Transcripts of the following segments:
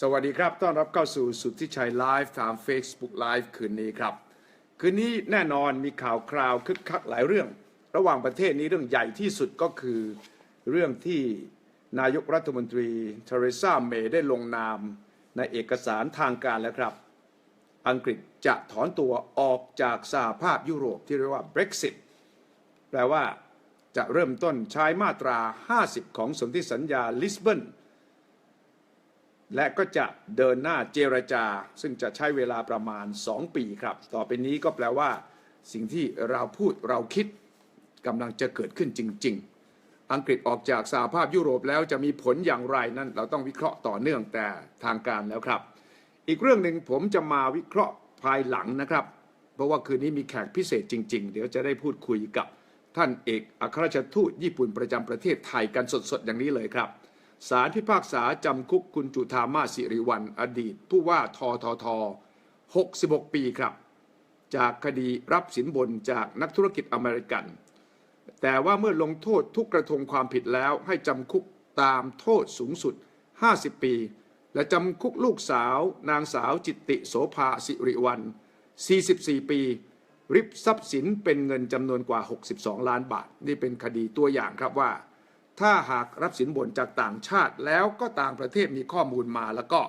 สวัสดีครับต้อนรับเข้าสู่สุทธิชัยไลฟ์ทาง Facebook Live คืนนี้ครับคืนนี้แน่นอนมีข่าวคราวคึกคักหลายเรื่องระหว่างประเทศนี้เรื่องใหญ่ที่สุดก็คือเรื่องที่นายกรัฐมนตรีเทเรซาเมย์ได้ลงนามในเอกสารทางการแล้วครับอังกฤษจะถอนตัวออกจากสหภาพยุโรปที่เรียกว่า Brexit แปลว่าจะเริ่มต้นใช้มาตรา50ของสนธิสัญญาลิสบอนและก็จะเดินหน้าเจรจาซึ่งจะใช้เวลาประมาณ2 ปีครับต่อไปนี้ก็แปลว่าสิ่งที่เราพูดเราคิดกำลังจะเกิดขึ้นจริงๆอังกฤษออกจากสหภาพยุโรปแล้วจะมีผลอย่างไรนั้นเราต้องวิเคราะห์ต่อเนื่องแต่ทางการแล้วครับอีกเรื่องหนึ่งผมจะมาวิเคราะห์ภายหลังนะครับเพราะว่าคืนนี้มีแขกพิเศษจริงๆเดี๋ยวจะได้พูดคุยกับท่านเอกอัครราชทูตญี่ปุ่นประจำประเทศไทยกันสดๆอย่างนี้เลยครับศาลพิพากษาจำคุกคุณจุฑามาสสิริวัลย์อดีตผู้ว่าททท66 ปีครับจากคดีรับสินบนจากนักธุรกิจอเมริกันแต่ว่าเมื่อลงโทษทุกกระทงความผิดแล้วให้จำคุกตามโทษสูงสุด50 ปีและจำคุกลูกสาวนางสาวจิตติโสภาสิริวัลย์44 ปีริบทรัพย์สินเป็นเงินจำนวนกว่า62 ล้านบาทนี่เป็นคดีตัวอย่างครับว่าถ้าหากรับสินบนจากต่างชาติแล้วก็ต่างประเทศมีข้อมูลมาแล้วก็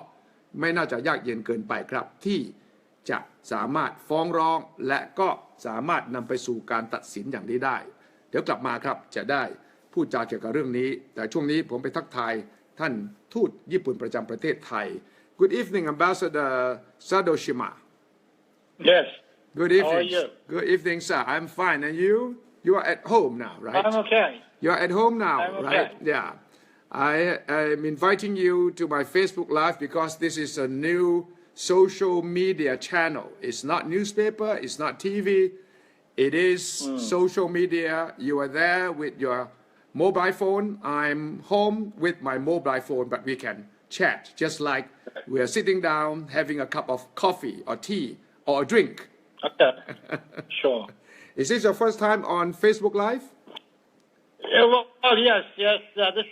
ไม่น่าจะยากเย็นเกินไปครับที่จะสามารถฟ้องร้องและก็สามารถนำไปสู่การตัดสินอย่างนี้ได้เดี๋ยวกลับมาครับจะได้พูดจาเกี่ยวกับเรื่องนี้แต่ช่วงนี้ผมไปทักทายท่านทูตญี่ปุ่นประจำประเทศไทย Good evening Ambassador Sadoshima Yes Good evening How are you Good evening sir I'm fine and you are at home now right I'm okay You're at home now, I'm okay. right? Yeah. I'm inviting you to my Facebook Live because this is a new social media channel. It's not newspaper, it's not TV. It is social media. You are there with your mobile phone. I'm home with my mobile phone, but we can chat just like we are sitting down having a cup of coffee or tea or a drink. Okay. Sure. Is this your first time on Facebook Live? Well, yes. This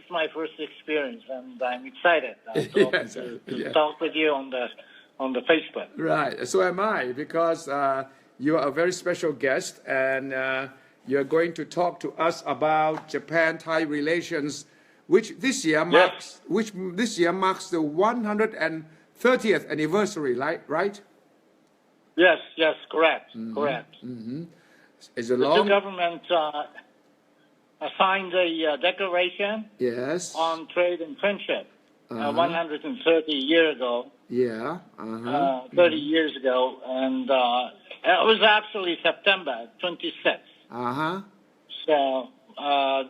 is my first experience, and I'm excited to talk with you on the Facebook. Right. So am I, because you are a very special guest, and you are going to talk to us about Japan-Thai relations, which this year marks the 130th anniversary, right? Yes. Correct. It's a The long. two governments signed a declaration on trade and friendship 130 years ago. 30 years ago, and it was actually September 26th. So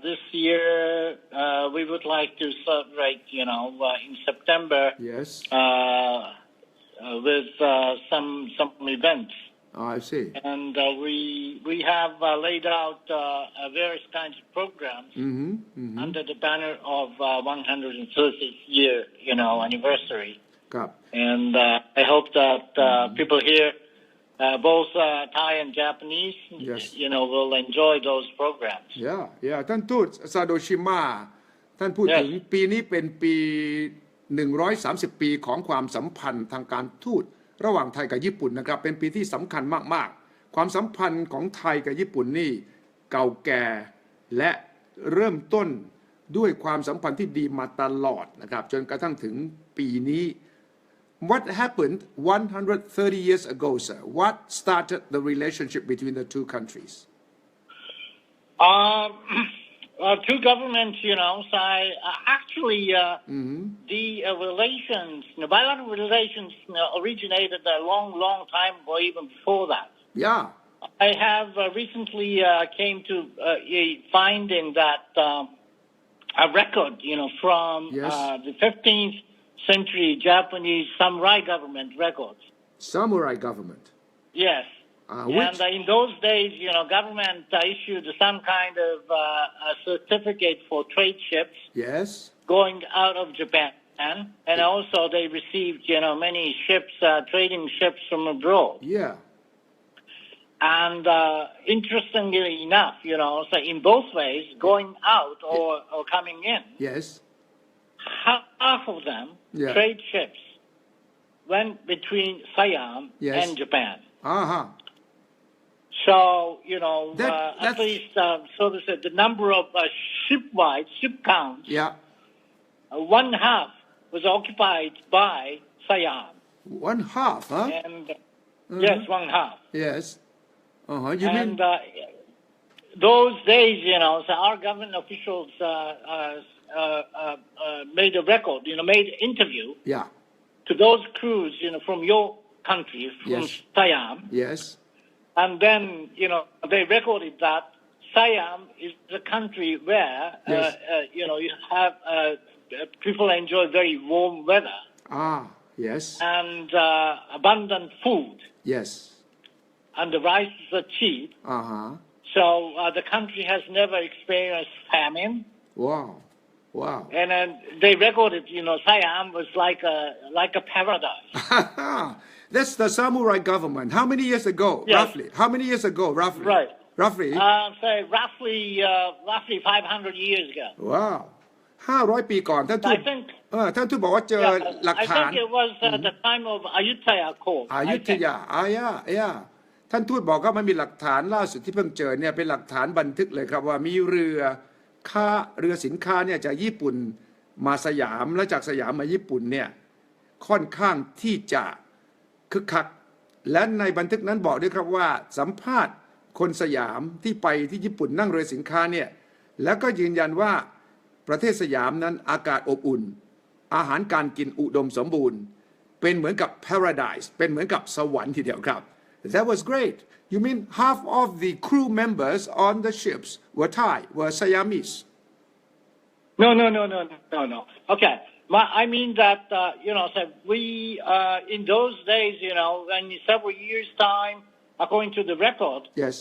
this year we would like to celebrate, in September. Yes. With some events. Oh, I see. And we have laid out various kinds of programs under the banner of 130th year, anniversary. And I hope that people here, both Thai and Japanese, will enjoy those programs. Yeah. ท่านทูตซาโดชิมะท่านพูดถึงปีนี้เป็นปี130 ปีของความสัมพันธ์ทางการทูตระหว่างไทยกับญี่ปุ่นนะครับเป็นปีที่สำคัญมากๆความสัมพันธ์ของไทยกับญี่ปุ่นนี่เก่าแก่และเริ่มต้นด้วยความสัมพันธ์ที่ดีมาตลอดนะครับจนกระทั่งถึงปีนี้ What happened 130 years ago, sir? What started the relationship between the two countries? Two governments, actually, the relations, the bilateral relations originated a long time ago, even before that. Yeah. I have recently came to finding that a record, from the 15th century Japanese samurai government records. Samurai government? Yes. And in those days, government issued some kind of a certificate for trade ships. Yes. Going out of Japan, and also they received, many ships, trading ships from abroad. Yeah. And interestingly enough, so in both ways, going out or coming in. Yes. half of them, Yeah. trade ships, went between Siam Yes. and Japan. Uh-huh. So, That's- at least, so to say, the number of ship counts, Yeah. one half was occupied by Siam. One half, huh? And yes, one half. Yes. Uh-huh. You mean? And those days, so our government officials made a record, made an interview Yeah. to those crews, from your country, from Yes. Siam. Yes. And then, they recorded that Siam is a country where, Yes. you have people enjoy very warm weather Ah, yes. and abundant food, Yes. and the rices are cheap. Uh-huh. So the country has never experienced famine. Wow. Wow. And then they recorded, Siam was like a paradise. That's the samurai government. How many years ago, Yes. roughly? How many years ago, roughly? Right. Roughly? Say roughly 500 years ago. Wow. 500 ปีก่อนท่านทูต I think ท่านทูตบอกว่าเจอ yeah, หลัก I ฐาน think it was the time of Ayutthaya Court. อยุธยาท่านทูตบอกว่ามันมีหลักฐานล่าสุดที่เพิ่งเจอเนี่ยเป็นหลักฐานบันทึกเลยครับว่ามีเรือสินค้าเนี่ยจากญี่ปุ่นมาสยามและจากสยามมาญี่ปุ่นเนี่ยค่อนข้างที่จะคึกคักและในบันทึกนั้นบอกด้วยครับว่าสัมภาษณ์คนสยามที่ไปที่ญี่ปุ่นนั่งเรือสินค้าเนี่ยแล้วก็ยืนยันว่าประเทศสยามนั้นอากาศอบอุ่นอาหารการกินอุดมสมบูรณ์เป็นเหมือนกับ paradise เป็นเหมือนกับสวรรค์ทีเดียวครับ That was great. You mean half of the crew members on the ships were Thai, were Siamese? No. Okay. I mean that, so we, in those days, in several years' time, according to the record, Yes.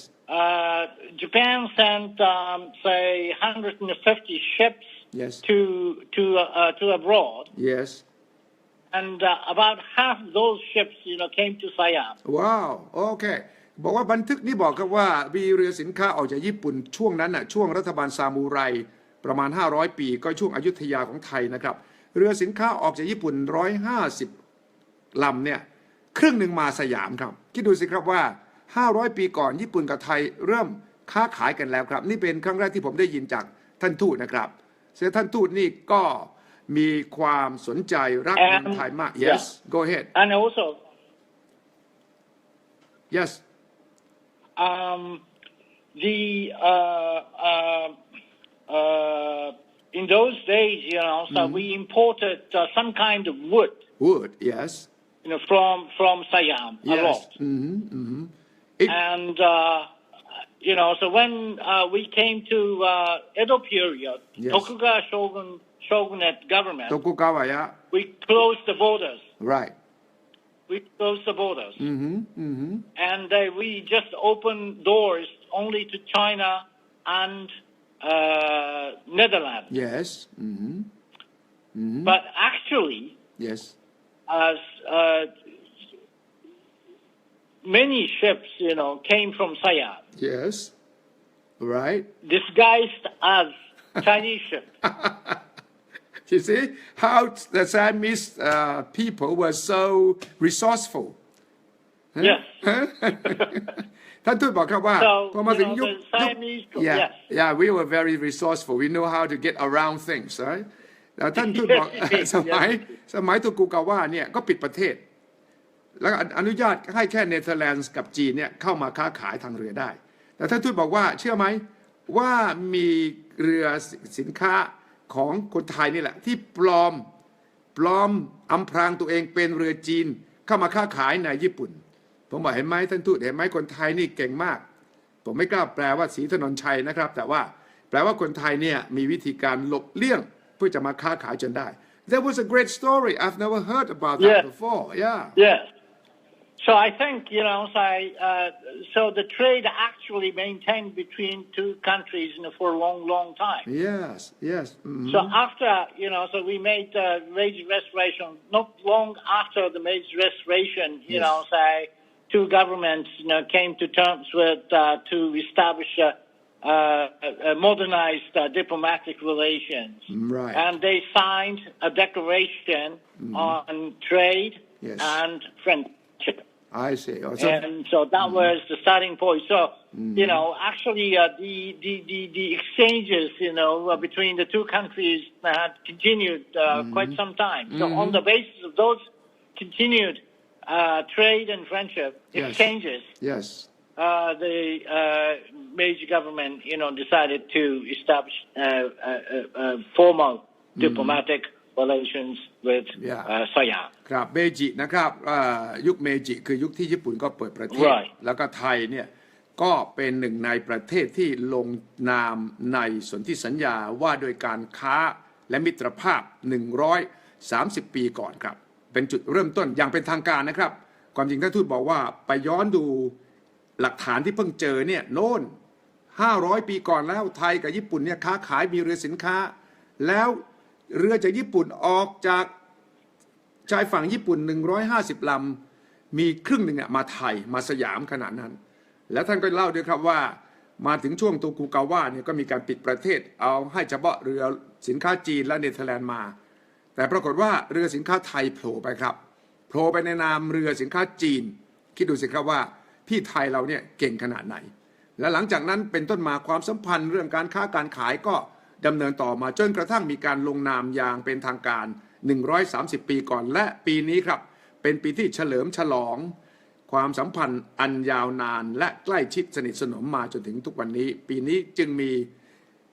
Japan sent, say, 150 ships Yes. to abroad. Yes. And about half those ships, came to Siam. Wow. Okay. บอกว่าบันทึกนี้บอกครับว่ามีเรือสินค้าออกจากญี่ปุ่นช่วงนั้นน่ะช่วงรัฐบาลซามูไรประมาณ500 ปีก็ช่วงอยุธยาของไทยนะครับเรือสินค้าออกจากญี่ปุ่น150ลำเนี่ยครึ่งหนึ่งมาสยามครับคิดดูสิครับว่า500 ปีก่อนญี่ปุ่นกับไทยเริ่มค้าขายกันแล้วครับนี่เป็นครั้งแรกที่ผมได้ยินจากท่านทูตนะครับเสียท่านทูตนี่ก็มีความสนใจรักเมืองไทยมาก Yes go ahead And also Yes in those days, so we imported some kind of wood. Wood, yes. From Siam a lot. And so when we came to Edo period, Yes. Tokugawa shogunate government, Tokugawa, yeah. we closed the borders. Right. We closed the borders. And we just opened doors only to China and Netherlands. Yes. But actually, Yes. as many ships, came from Siam, Yes. Right. disguised as Chinese ships. You see how the Siamese people were so resourceful. Yes. ท่านทูตบอกครับว่า So, พอมาถึงยุค the Siamese, yes. Yeah, we were very resourceful. We know how to get around things, right? แต่ท่านทูตบอก Yes. สมัยโตกุกาวะเนี่ยก็ปิดประเทศ แล้วอนุญาตให้แค่เนเธอร์แลนด์กับจีนเนี่ยเข้ามาค้าขายทางเรือได้ แต่ท่านทูตบอกว่าเชื่อไหมว่ามีเรือสินค้าของคนไทยนี่แหละที่ปลอมอำพรางตัวเองเป็นเรือจีนเข้ามาค้าขายในญี่ปุ่นผมบอกเห็นไหมท่านทูตเห็นไหมคนไทยนี่เก่งมากผมไม่กล้าแปลว่าศรีถนนชัยนะครับแต่ว่าแปลว่าคนไทยเนี่ยมีวิธีการหลบเลี่ยงเพื่อจะมาค้าขายจนได้ That was a great story I've never heard about that before yeah Yes. So I think, so the trade actually maintained between two countries for a long, long time. Yes. So after, so we made the wage restoration, not long after the wage restoration, two governments, came to terms with to establish modernized diplomatic relations. Right. And they signed a declaration on trade and friendship. I see. And so that was the starting point. So, actually, the exchanges, between the two countries had continued quite some time. So on the basis of those continued trade and friendship exchanges, the Meiji government, decided to establish formal diplomatic relations with Siam. ครับเมจินะครับยุคเมจิคือยุคที่ญี่ปุ่นก็เปิดประเทศ แล้วก็ไทยเนี่ยก็เป็นหนึ่งในประเทศที่ลงนามในสนธิสัญญาว่าโดยการค้าและมิตรภาพ130 ปีก่อนครับเป็นจุดเริ่มต้นอย่างเป็นทางการนะครับความจริงท่านทูตบอกว่าไปย้อนดูหลักฐานที่เพิ่งเจอเนี่ยโน่น500 ปีก่อนแล้วไทยกับญี่ปุ่นเนี่ยค้าขายมีเรือสินค้าแล้วเรือจากญี่ปุ่นออกจากชายฝั่งญี่ปุ่น150 ลำมีครึ่งหนึ่งมาไทยมาสยามขนาดนั้นแล้วท่านก็เล่าด้วยครับว่ามาถึงช่วงโตกุกาวะเนี่ยก็มีการปิดประเทศเอาให้เฉพาะเรือสินค้าจีนและเนเธอร์แลนด์มาแต่ปรากฏว่าเรือสินค้าไทยโผล่ไปครับโผล่ไปในนามเรือสินค้าจีนคิดดูสิครับว่าพี่ไทยเราเนี่ยเก่งขนาดไหนและหลังจากนั้นเป็นต้นมาความสัมพันธ์เรื่องการค้าการขายก็ดำเนินต่อมาจนกระทั่งมีการลงนามอย่างเป็นทางการ130 ปีก่อนและปีนี้ครับเป็นปีที่เฉลิมฉลองความสัมพันธ์อันยาวนานและใกล้ชิดสนิทสนมมาจนถึงทุกวันนี้ปีนี้จึงมี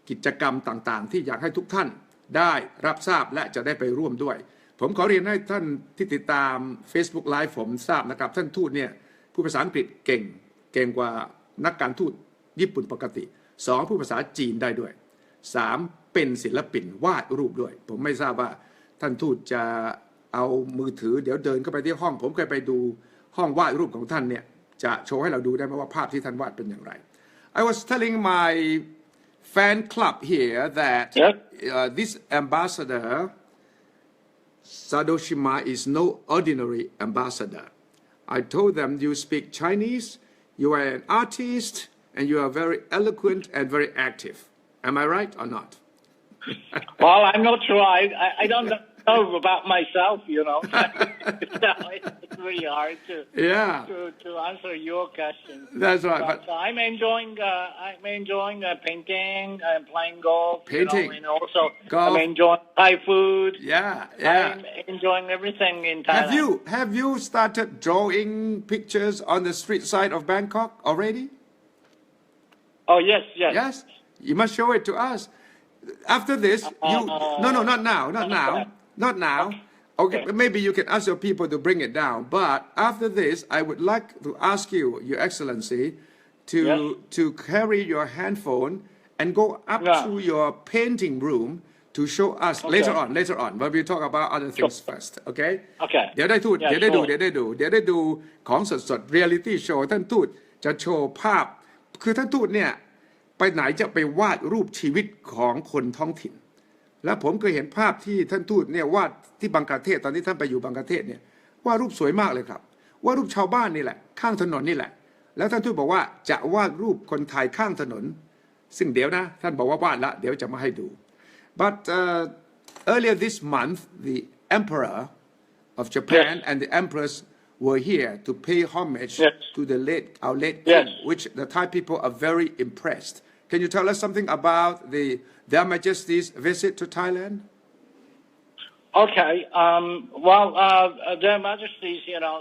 กิจกรรมต่างๆที่อยากให้ทุกท่านได้รับทราบและจะได้ไปร่วมด้วยผมขอเรียนให้ท่านที่ติดตาม Facebook Live ผมทราบนะครับท่านทูตเนี่ยพูดภาษาอังกฤษเก่งกว่านักการทูตญี่ปุ่นปกติ2พูดภาษาจีนได้ด้วย3เป็นศิลปินวาดรูปด้วยผมไม่ทราบว่าท่านทูตจะเอามือถือเดี๋ยวเดินเข้าไปที่ห้องผมเคยไปดูห้องวาดรูปของท่านเนี่ยจะโชว์ให้เราดูได้ไหมว่าภาพที่ท่านวาดเป็นอย่างไร I was telling my fan club here that this ambassador Sadoshima is no ordinary ambassador. I told them you speak Chinese, you are an artist, and you are very eloquent and very active. Am I right or not? Well, I'm not sure. I don't know about myself, It's really hard to answer your question. That's right. But I'm enjoying painting and playing golf. Painting. And also golf. I'm enjoying Thai food. Yeah. I'm enjoying everything in Thailand. Have you started drawing pictures on the street side of Bangkok already? Oh, yes. Yes? You must show it to us. After this, not now. Okay, maybe you can ask your people to bring it down. But after this, I would like to ask you, Your Excellency, to carry your handphone and go up to your painting room to show us later on. But we talk about other things first. Okay? Okay. เดี๋ยวได้ดูของสดๆ reality show ท่านทูตจะโชว์ภาพคือท่านทูตเนี่ยไปไหนจะไปวาดรูปชีวิตของคนท้องถิ่นและผมเคยเห็นภาพที่ท่านทูตเนี่ยวาดที่บังกลาเทศตอนที่ท่านไปอยู่บังกลาเทศเนี่ยวาดรูปสวยมากเลยครับวาดรูปชาวบ้านนี่แหละข้างถนนนี่แหละแล้วท่านทูตบอกว่าจะวาดรูปคนไทยข้างถนนซึ่งเดี๋ยวนะท่านบอกว่าวาดละเดี๋ยวจะมาให้ดู but earlier this month the emperor of Japan and the empress were here to pay homage to our late king, which the Thai people are very impressed. Can you tell us something about their Majesty's visit to Thailand? Okay. Their Majesties,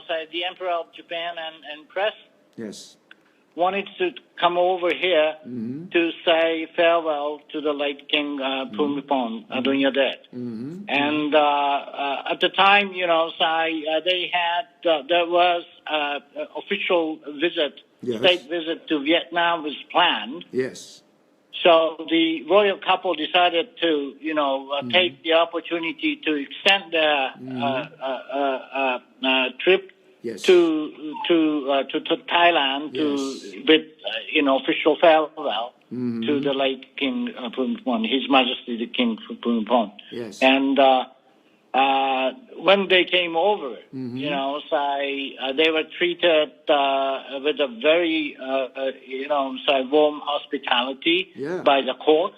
say the Emperor of Japan and press. Yes. Wanted to come over here to say farewell to the late King Bhumibol Adulyadej. And at the time, they had there was official visit, state visit to Vietnam was planned. Yes. So the royal couple decided to, take the opportunity to extend their trip. Yes. To Thailand with official farewell to the late King Bhumibol, His Majesty the King Bhumibol. Yes. And when they came over, they were treated with a very, warm hospitality by the court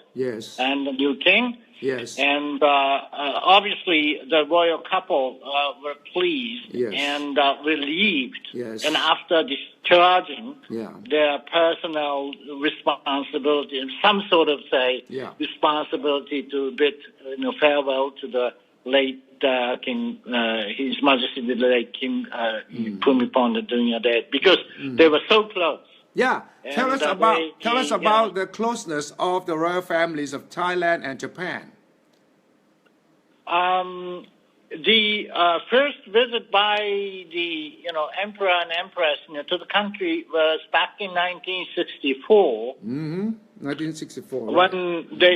and the new king. Yes. And obviously, the royal couple were pleased and relieved. Yes. And after discharging their personal responsibility and some sort of responsibility to bid farewell to the late King, His Majesty the late King Bhumibol Adulyadej, because they were so close. Yeah, tell us about the closeness of the royal families of Thailand and Japan. The first visit by the emperor and empress to the country was back in 1964. 1964. When the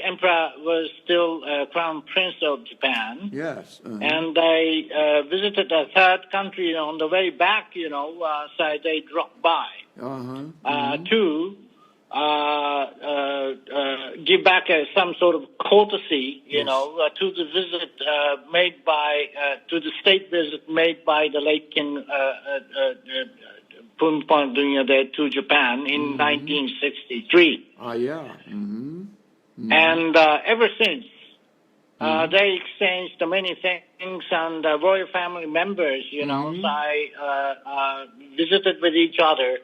emperor was still crown prince of Japan. Yes. And they visited a third country on the way back. So they dropped by to give back some sort of courtesy, to the visit made by to the state visit made by the late King Bhumibol Adulyadej to Japan in 1963. And ever since, they exchanged many things, and the royal family members, visited with each other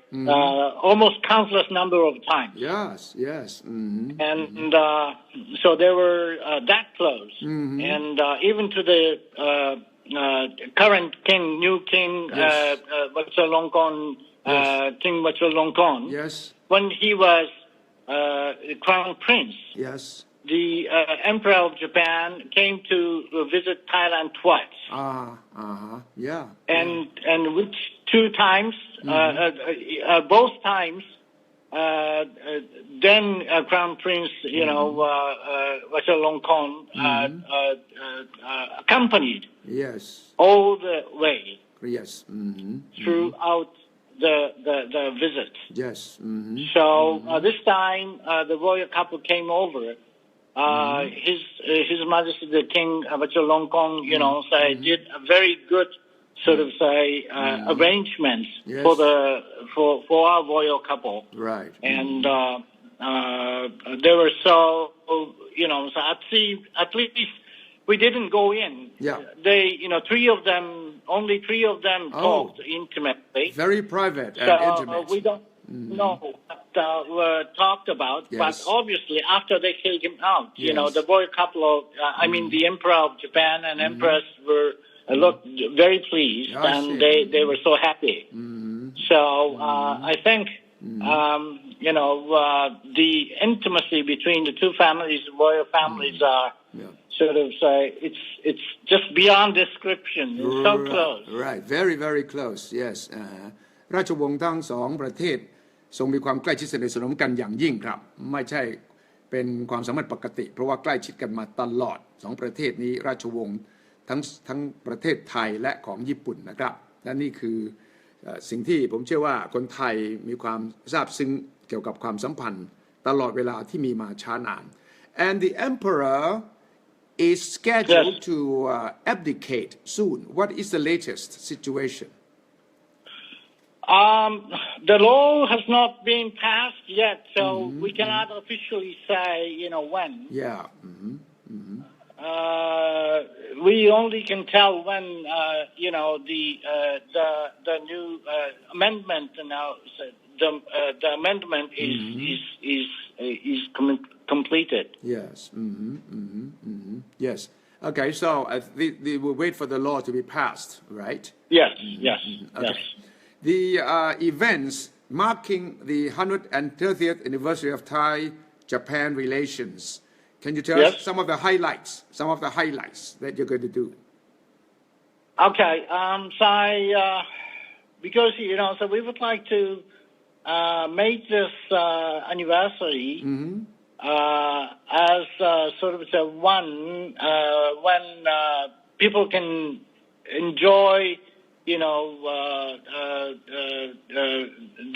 almost countless number of times. Yes. And so they were that close. And even to the current king, new king, Vajiralongkorn, King Vajiralongkorn, when he was crown prince, the Emperor of Japan came to visit Thailand twice. And which two times, both times, then Crown Prince, Vajiralongkorn, accompanied all the way throughout the visit. So this time the royal couple came over. His Majesty the King Vajiralongkorn, did a very good sort of arrangements for our royal couple. Right. And they were so at least we didn't go in. Yeah. They only three of them talked intimately. Very private and intimate. We don't know what were talked about, but obviously after they killed him out, the royal couple of, the Emperor of Japan and Empress were looked very pleased, and they were so happy. So I think the intimacy between the two families, royal families, are sort of it's just beyond description. It's so close. Right, very very close. Yes. ราชวงศ์ทั้งสองประเทศทรงมีความใกล้ชิดสนิทสนมกันอย่างยิ่งครับไม่ใช่เป็นความสัมพันธ์ปกติเพราะว่าใกล้ชิดกันมาตลอดสองประเทศนี้ราชวงศ์ทั้งประเทศไทยและของญี่ปุ่นนะครับและนี่คือสิ่งที่ผมเชื่อว่าคนไทยมีความซาบซึ้งเกี่ยวกับความสัมพันธ์ตลอดเวลาที่มีมาช้านาน and the emperor is scheduled to abdicate soon. What is the latest situation? The law has not been passed yet, so we cannot officially say, when. Yeah. We only can tell when, the new amendment now. The amendment is completed. Yes. Yes. Okay. So they will wait for the law to be passed, right? Yes. Okay. The events marking the 130th anniversary of Thai-Japan relations. Can you tell us some of the highlights that you're going to do? Okay. Because so we would like to make this anniversary as sort of one when people can enjoy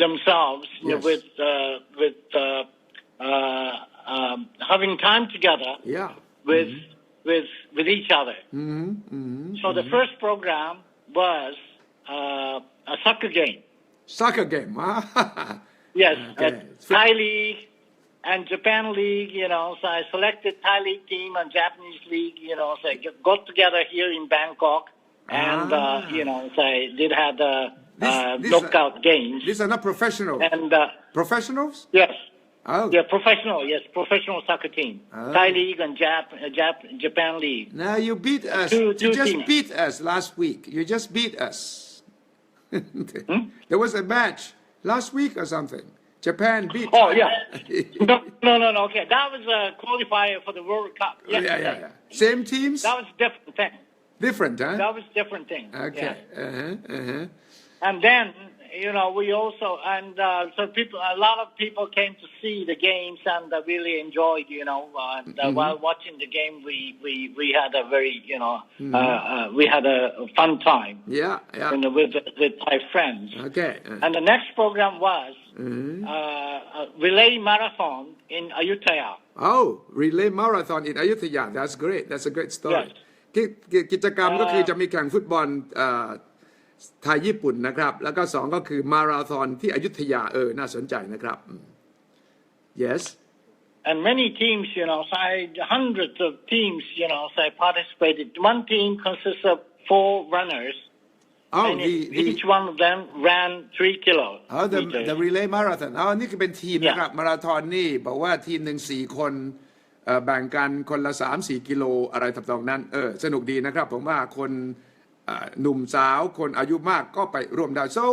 themselves with having time together with with each other. So the first program was a soccer game. Soccer game. Yes, Okay. Thai League and Japan League. So I selected Thai League team and Japanese League. So I got together here in Bangkok, and so I did have the knockout games. These are not professionals. And professionals? Yes. Oh. Yeah, professional soccer team. Thai League and Japan League. Now you beat us. Two You just teams. beat us last week. You just beat us. There was a match last week or something. Japan beat. Oh yeah. No. Okay, that was a qualifier for the World Cup. Yes, Yeah. Same teams. That was different thing. Different, huh? That was different thing. Okay. Yeah. And then we also so a lot of people came to see the games and really enjoyed. While watching the game, we had a very we had a fun time. Yeah. With my friends. Okay. And the next program was a relay marathon in Ayutthaya. Oh, relay marathon in Ayutthaya. That's great. That's a great story. Yes. กิจกรรมก็คือจะมีแข่งฟุตบอลไทยญี่ปุ่นนะครับแล้วก็2ก็คือมาราธอนที่อยุธยาน่าสนใจนะครับ Yes and many teams hundreds of teams participated. One team consists of 4 runners. Each one of them ran 3 kilos. the relay marathon นี่คือเป็นทีมนะครับมาราธอนนี่บอกว่าทีมหนึ่ง4 คนแบ่งกันคนละ 3-4 กิโลอะไรทำนองนั้นสนุกดีนะครับผมว่าคนหนุ่มสาวคนอายุมากก็ไปร่วมได้ so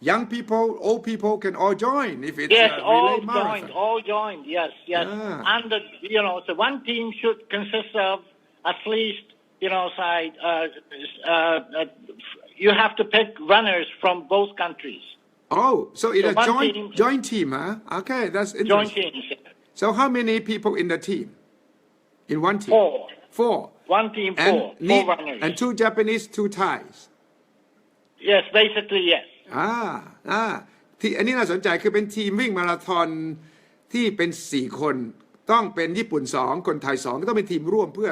young people old people can all join if it's yes a relay marathon all joined yes and so one team should consist of at least you have to pick runners from both countries. So it's a joint team, huh? Okay, that's interesting. Joint teams. So how many people in the team? In one team? 4. One team, 4 runners. And 2 Japanese, 2 Thais. Yes, basically yes. ที่อันนี้น่าสนใจคือเป็นทีมวิ่งมาราธอนที่เป็น4 คนต้องเป็นญี่ปุ่น2คนไทย2ก็ต้องเป็นทีมร่วมเพื่อ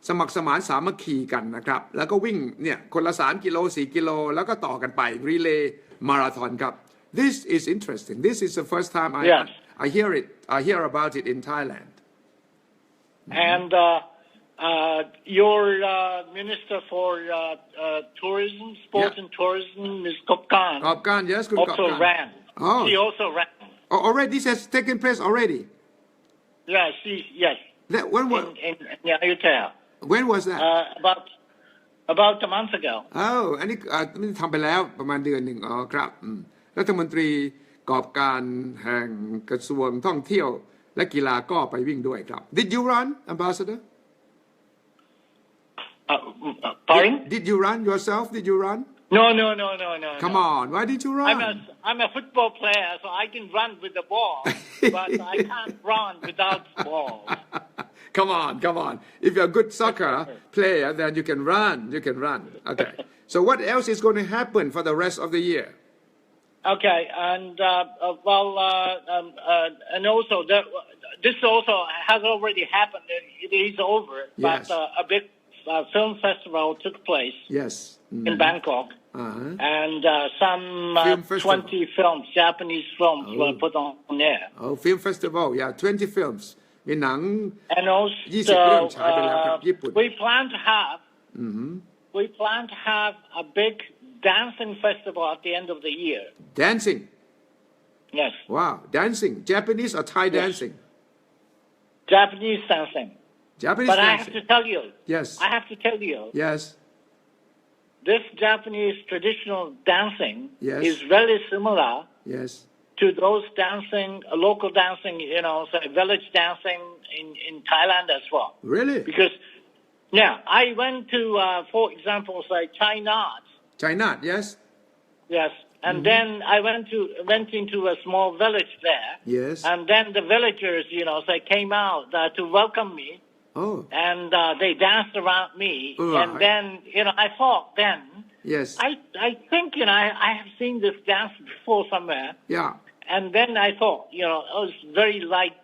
สมัครสมานสามัคคีกันนะครับแล้วก็วิ่งเนี่ยคนละ3 กิโล 4 กิโลแล้วก็ต่อกันไป relay marathon ครับ This is interesting. This is the first time I hear about it in Thailand. And your Minister for Tourism, Sports and Tourism, Ms. Kopkan, yes, good also Kopkan. ran. She also ran. Already, this has taken place already? Yes. When was? In Ayutthaya. When was that? About a month ago. อันนี้ทำไปแล้วประมาณเดือนหนึ่งครับรัฐมนตรีกอบการแห่งกระทรวงท่องเที่ยวและกีฬาก็ไปวิ่งด้วยครับ Did you run, Ambassador? Pardon? Did you run yourself? Did you run? No. Come on, why did you run? I'm a football player, so I can run with the ball, but I can't run without ball. Come on. If you're a good soccer player, then you can run. Okay. So what else is going to happen for the rest of the year? Okay, and and also this also has already happened. It is over, yes. But a big film festival took place. Yes. In Bangkok, and some 20 films, Japanese films, were put on there. Film festival, 20 films. มีหนัง and also 20 เรื่องฉายไปแล้วครับญี่ปุ่น we plan to have a big dancing festival at the end of the year. Dancing? Yes. Wow, dancing. Japanese or Thai dancing? Japanese dancing. But I have to tell you. Yes. I have to tell you. Yes. This Japanese traditional dancing is very similar. Yes. To those local dancing, village dancing in Thailand as well. Really? Because, I went to, for example, Chai Nat. Chai Nat, yes. Yes, and then I went into a small village there. Yes. And then the villagers, came out to welcome me. Oh. And they danced around me. Right. And then, I thought then. Yes. I think, I have seen this dance before somewhere. Yeah. and then I thought, it was very like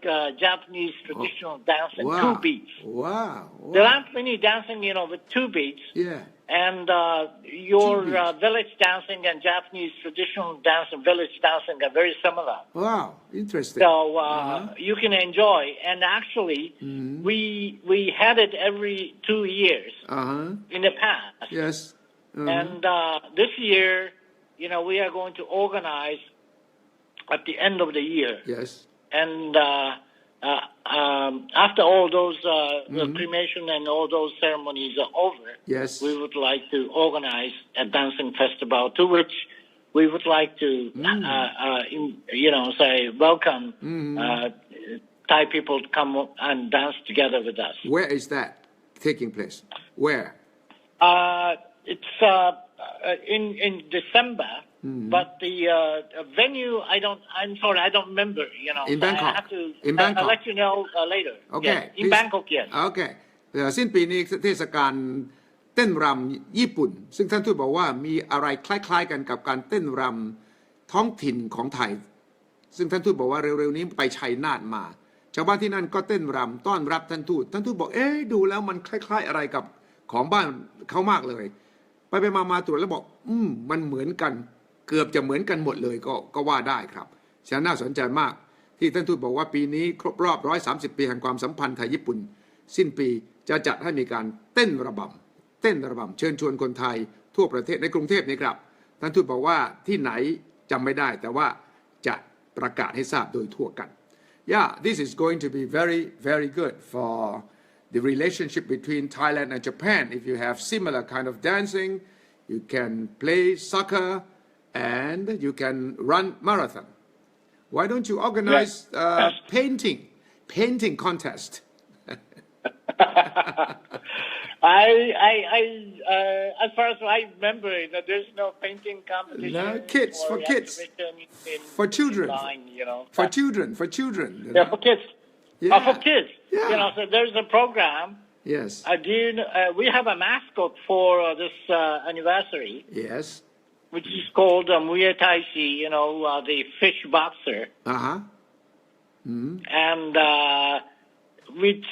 Japanese traditional dancing, wow. 2 beats. Wow. There aren't many dancing, with 2 beats. Yeah. And your village dancing and Japanese traditional dance and village dancing are very similar. Wow, interesting. So you can enjoy. And actually, we had it every 2 years in the past. Yes. And this year, we are going to organize at the end of the year. Yes. And after all those cremation and all those ceremonies are over, yes, we would like to organize a dancing festival to which we would like to, say welcome Thai people to come and dance together with us. Where is that taking place? Where? It's in December. But the venue, I'm sorry, I don't remember, In Bangkok. I have to, in Bangkok. I'll let you know later. Okay. Yes. In Bangkok, yes. Okay. สิ้นปีนี้เทศกาลเต้นรำญี่ปุ่นซึ่งท่านทูตบอกว่ามีอะไรคล้ายๆกันกับการเต้นรำท้องถิ่นของไทยซึ่งท่านทูตบอกว่าเร็วๆนี้ไปชัยนาทมาชาวบ้านที่นั่นก็เต้นรำต้อนรับท่านทูตบอกดูแล้วมันคล้ายๆอะไรกับของบ้านเขามากเลยไปมาตรวจแล้วบอกมันเหมือนกันเกือบจะเหมือนกันหมดเลยก็ว่าได้ครับฉะนั้นน่าสนใจมากที่ท่านทูตบอกว่าปีนี้ครบรอบ130 ปีแห่งความสัมพันธ์ไทยญี่ปุ่นสิ้นปีจะจัดให้มีการเต้นระบำเชิญชวนคนไทยทั่วประเทศในกรุงเทพนี้ครับท่านทูตบอกว่าที่ไหนจำไม่ได้แต่ว่าจะประกาศให้ทราบโดยทั่วกัน Yeah, this is going to be very very good for the relationship between Thailand and Japan. If you have similar kind of dancing, you can play soccer and you can run marathon. Why don't you organize painting contest? As far as I remember, there's no painting competition. No, for kids, for children, for children. Yeah, for kids. Yeah. For kids. Yeah. So there's a program. Yes. We have a mascot for this anniversary. Yes. Which is called Muay Thai, the fish boxer. And which,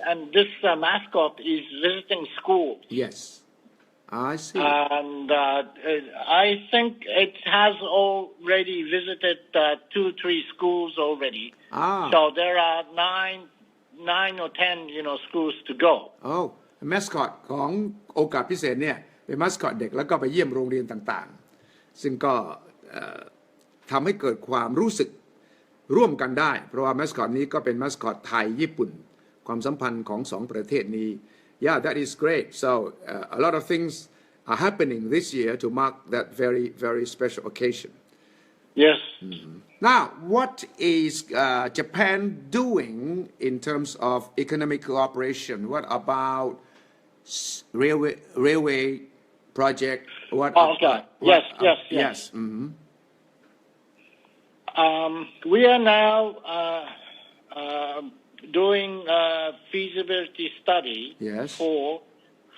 and this mascot is visiting schools. Yes. I see. And I think it has already visited 2-3 schools already. So there are 9 or 10, schools to go. Oh, mascot ของโอกาสพิเศษเนี่ยเป็นมัสคอตเด็กแล้วก็ไปเยี่ยมโรงเรียนต่างๆซึ่งก็ทำให้เกิดความรู้สึกร่วมกันได้เพราะว่ามัสคอตนี้ก็เป็นมัสคอตไทยญี่ปุ่นความสัมพันธ์ของสองประเทศนี้ Yeah, that is great. So a lot of things are happening this year to mark that very very special occasion. Yes. Now, what is Japan doing in terms of economic cooperation? What about railway project? What? Okay. Yes. We are now doing a feasibility study for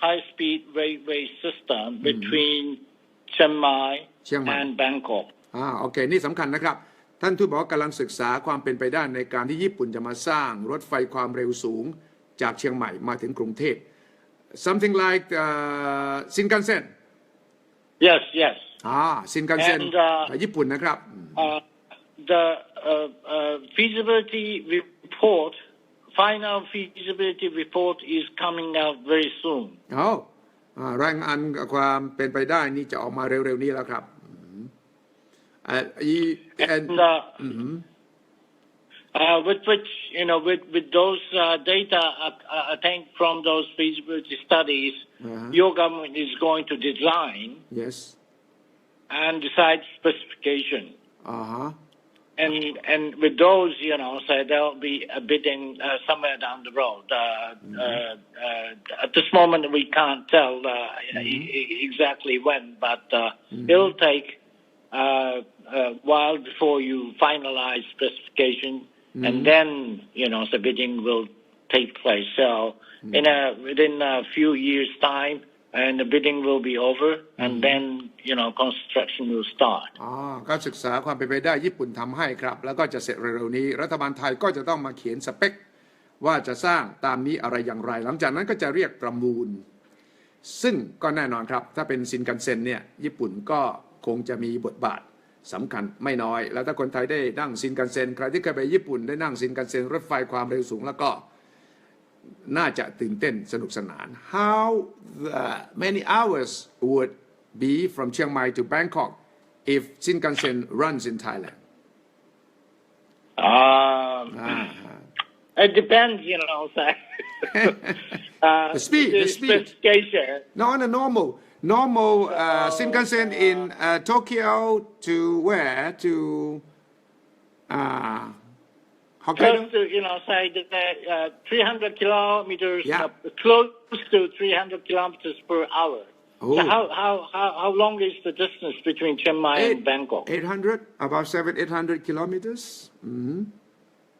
high-speed railway system between Chiang Mai and Bangkok. โอเคนี่สำคัญนะครับท่านทูตบอกว่ากำลังศึกษาความเป็นไปได้ในการที่ญี่ปุ่นจะมาสร้างรถไฟความเร็วสูงจากเชียงใหม่มาถึงกรุงเทพ Something like Shinkansen. Yes. Shinkansen ญี่ปุ่นนะครับ The feasibility report, final feasibility report is coming out very soon. รายงานความเป็นไปได้นี่จะออกมาเร็วๆนี้แล้วครับwith which, with those data attained from those feasibility studies, your government is going to design and decide specification. And with those, so there'll be a bidding somewhere down the road. At this moment, we can't tell exactly when, but it'll take a while before you finalize specification, and then the bidding will take place. So within a few years' time, and the bidding will be over, and then construction will start. ก็ศึกษาความเป็นไปได้ญี่ปุ่นทำให้ครับแล้วก็จะเสร็จเร็วๆนี้รัฐบาลไทยก็จะต้องมาเขียนสเปคว่าจะสร้างตามนี้อะไรอย่างไรหลังจากนั้นก็จะเรียกประมูลซึ่งก็แน่นอนครับถ้าเป็นชินคันเซ็นเนี่ยญี่ปุ่นก็คงจะมีบทบาทสำคัญไม่น้อยแล้วถ้าคนไทยได้นั่งชินคันเซ็นใครที่เคยไปญี่ปุ่นได้นั่งชินคันเซ็นรถไฟความเร็วสูงแล้วก็น่าจะตื่นเต้นสนุกสนาน How many hours would be from Chiang Mai to Bangkok if Shinkansen runs in Thailand? It depends, the speed. Specification. No, on a normal Shinkansen in Tokyo to where? To Close to, say 300 kilometers, close to 300 kilometers per hour. Oh. So how long is the distance between Chiang Mai and Bangkok? 800, about 800 kilometers. Mm-hmm.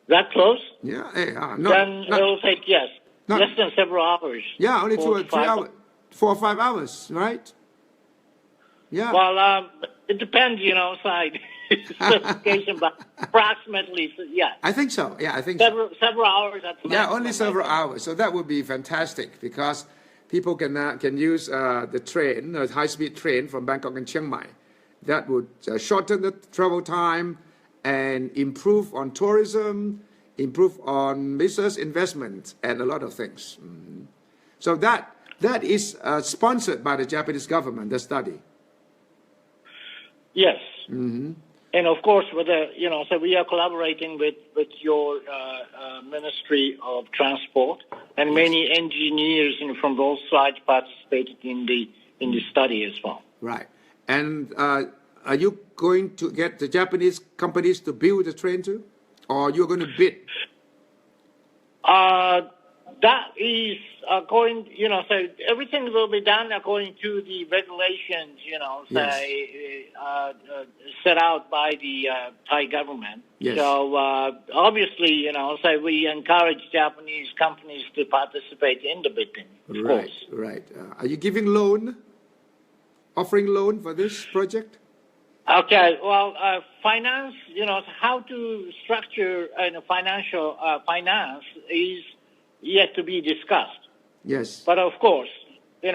That close? Yeah. Then it will take, less than several hours. Yeah, only 3 hours, 4 or 5 hours, right? Yeah. Well, it depends, certification, but approximately, yeah. I think so. Yeah, I think several hours. Only several hours. So that would be fantastic because people can use the train, the high-speed train from Bangkok and Chiang Mai. That would shorten the travel time and improve on tourism, improve on business investment, and a lot of things. Mm-hmm. So that is sponsored by the Japanese government, the study. Yes. Mm-hmm. And of course, with so we are collaborating with your Ministry of Transport, and many engineers from both sides participated in the study as well. Right. And are you going to get the Japanese companies to build the train too, or you're going to bid? That is according, so everything will be done according to the regulations, set out by the Thai government. Yes. So obviously, we encourage Japanese companies to participate in the bidding. Of course. Right. Are you giving offering loan for this project? Okay. Well, finance, how to structure financial finance is yet to be discussed. Yes. But of course, we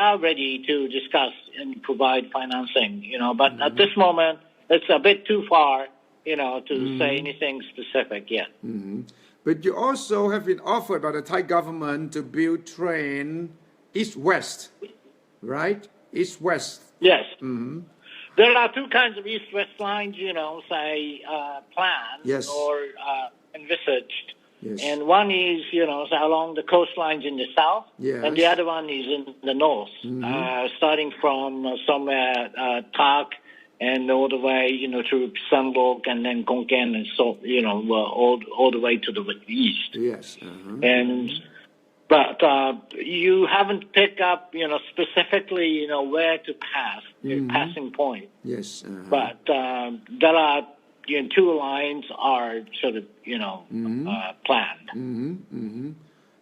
are ready to discuss and provide financing, but at this moment, it's a bit too far, to say anything specific yet. Mm-hmm. But you also have been offered by the Thai government to build train east-west, right? East-west. Yes. Mm-hmm. There are two kinds of east-west lines, planned or envisaged. Yes. And one is, along the coastlines in the south, and the other one is in the north, starting from somewhere Tak and all the way, through Sambok and then Konkan and so, all the way to the east. Yes. Uh-huh. But you haven't picked up, specifically, where to pass, the passing point. Yes. Uh-huh. But there are two lines are sort of, planned. Mm-hmm. Mm-hmm.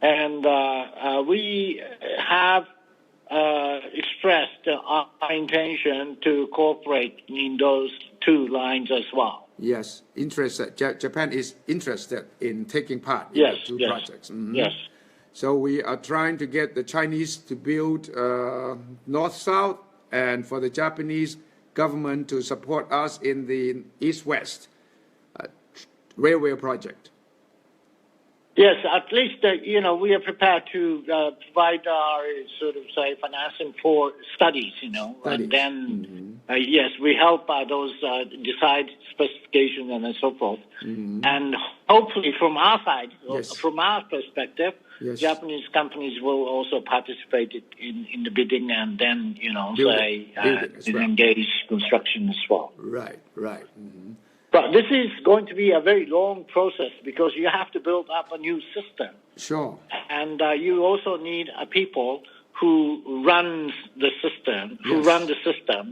And we have expressed our intention to cooperate in those two lines as well. Yes, interested. Japan is interested in taking part in the two projects. Mm-hmm. Yes. So we are trying to get the Chinese to build north-south, and for the Japanese government to support us in the east-west railway project. Yes, at least, we are prepared to provide our sort of, financing for studies, and then, yes, we help those decide specifications and so forth. Mm-hmm. And hopefully from our side, from our perspective, Japanese companies will also participate in the bidding and then, engage construction as well. Right. Mm-hmm. But this is going to be a very long process because you have to build up a new system. Sure. And you also need people who run the system,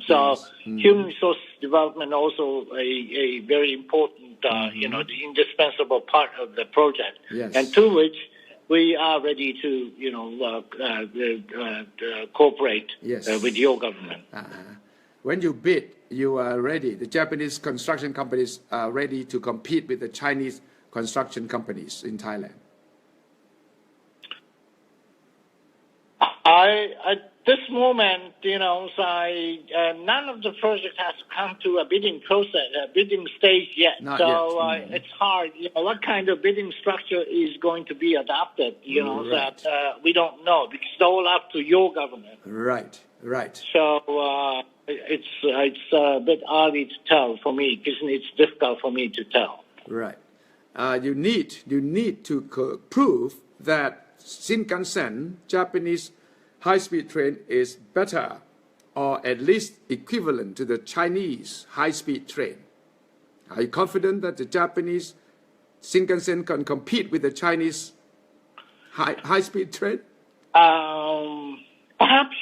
So human resource development also a very important, the indispensable part of the project. Yes. And to which we are ready to, cooperate with your government. When you bid, you are ready. The Japanese construction companies are ready to compete with the Chinese construction companies in Thailand. At this moment, none of the projects has come to a bidding process, a bidding stage yet. Not so yet. It's hard. What kind of bidding structure is going to be adopted? Right. That we don't know because it's all up to your government. Right. So it's a bit early to tell for me because it's difficult for me to tell. Right. You need to prove that Shinkansen, Japanese high-speed train, is better or at least equivalent to the Chinese high-speed train. Are you confident that the Japanese Shinkansen can compete with the Chinese high-speed train? Perhaps,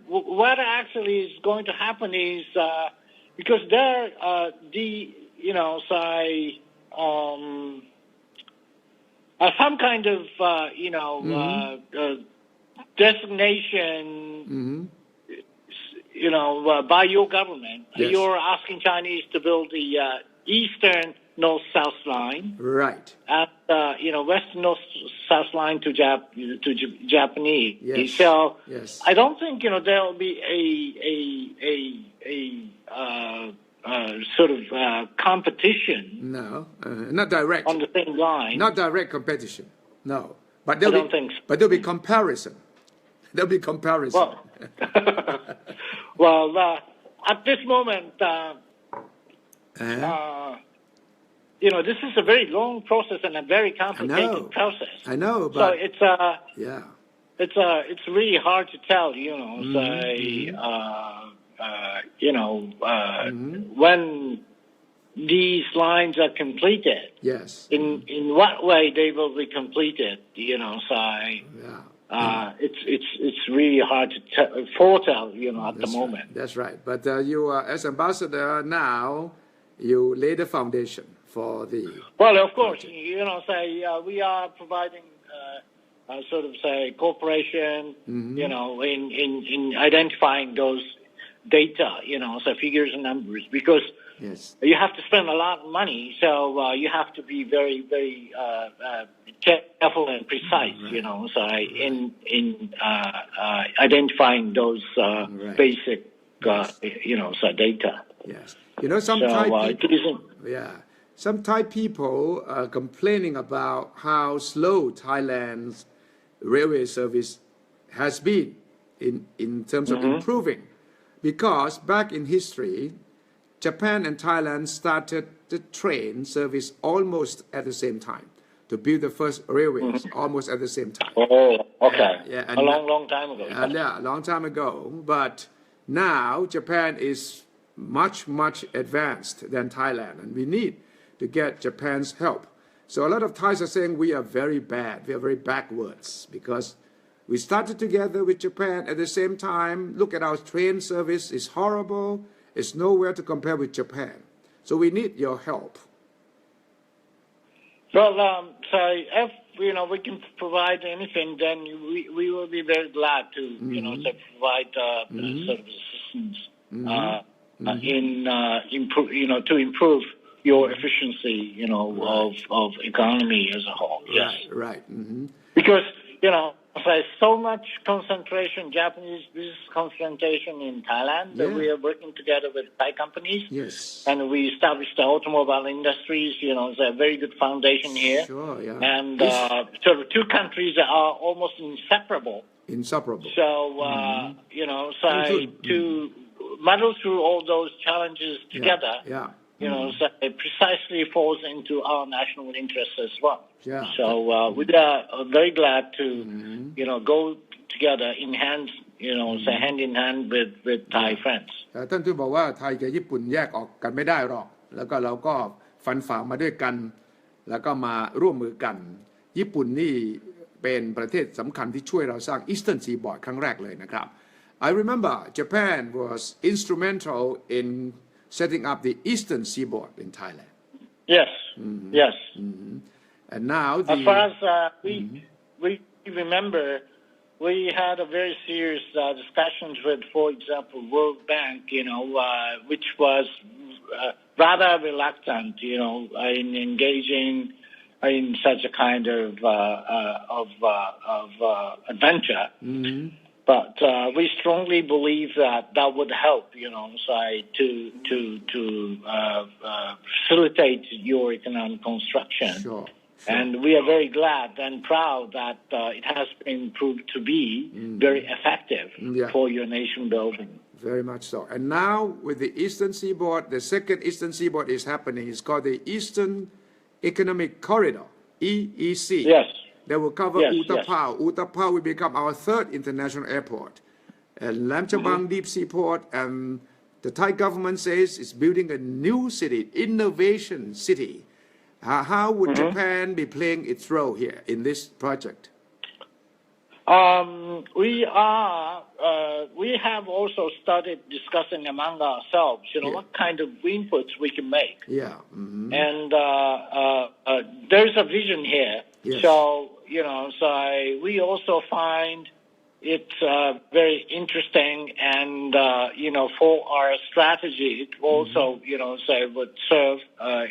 what actually is going to happen is because there, some kind of, designation, by your government. Yes. You're asking Chinese to build the eastern north-south line. Right. And, western north-south line to Japanese. Yes. So yes. I don't think, there will be a sort of competition. No, not direct. On the same line. Not direct competition. No. But I don't think so. But there'll be comparison. There'll be comparison. Well, at this moment, this is a very long process and a very complicated process. I know, but so it's really hard to tell. When these lines are completed. Yes. In what way they will be completed? It's really hard to foretell. At the moment. Right. That's right. But you are as ambassador now. You lay the foundation for the. Well, of course, we are providing cooperation. In identifying those data. Figures and numbers because. Yes. You have to spend a lot of money, so you have to be very, very careful and precise. Right. In identifying those basic, data. Yes. Some Thai people. Some Thai people are complaining about how slow Thailand's railway service has been in terms of improving, because back in history. Japan and Thailand started the train service almost at the same time to build the first railways almost at the same time. Oh, okay. And a long time ago. A long time ago. But now Japan is much advanced than Thailand, and we need to get Japan's help. So a lot of Thais are saying we are very bad. We are very backwards because we started together with Japan at the same time. Look at our train service. It's horrible. It's nowhere to compare with Japan. So we need your help. Well, if we can provide anything, then we will be very glad to to provide sort of assistance to improve your efficiency of economy as a whole. Yes. Right. Because so much concentration, Japanese business concentration in Thailand. Yeah. We are working together with Thai companies. Yes. And we established the automobile industries. It's a very good foundation here. Sure, yeah. And so the two countries are almost inseparable. Inseparable. So, to muddle through all those challenges together. Yeah. So it precisely falls into our national interests as well. Yeah. So we are very glad to, go together in hand, hand in hand with Thai friends. ท่านทูตบอกว่าไทยกับญี่ปุ่นแยกออกกันไม่ได้หรอกแล้วก็เราก็ฟันฝ่ามาด้วยกันแล้วก็มาร่วมมือกันญี่ปุ่นนี่เป็นประเทศสำคัญที่ช่วยเราสร้าง Eastern Seaboard ครั้งแรกเลยนะครับ I remember Japan was instrumental in setting up the Eastern Seaboard in Thailand. Yes. Yes. And now as far as we remember, we had a very serious discussions with, for example, World Bank, which was rather reluctant, in engaging in such a kind of adventure. Mm-hmm. But we strongly believe that would help, to facilitate your economic construction. Sure. And we are very glad and proud that it has been proved to be very effective for your nation building. Very much so. And now with the Eastern Seaboard, the second Eastern Seaboard is happening. It's called the Eastern Economic Corridor, EEC. Yes. That will cover Utapao. Utapao will become our third international airport. And Lam Chabang Deep Sea Port, and the Thai government says it's building a new city, innovation city. How would Japan be playing its role here in this project? We have also started discussing among ourselves, what kind of inputs we can make. Yeah. Mm-hmm. And there's a vision here. Yes. So, we also find it very interesting, and for our strategy, it also would serve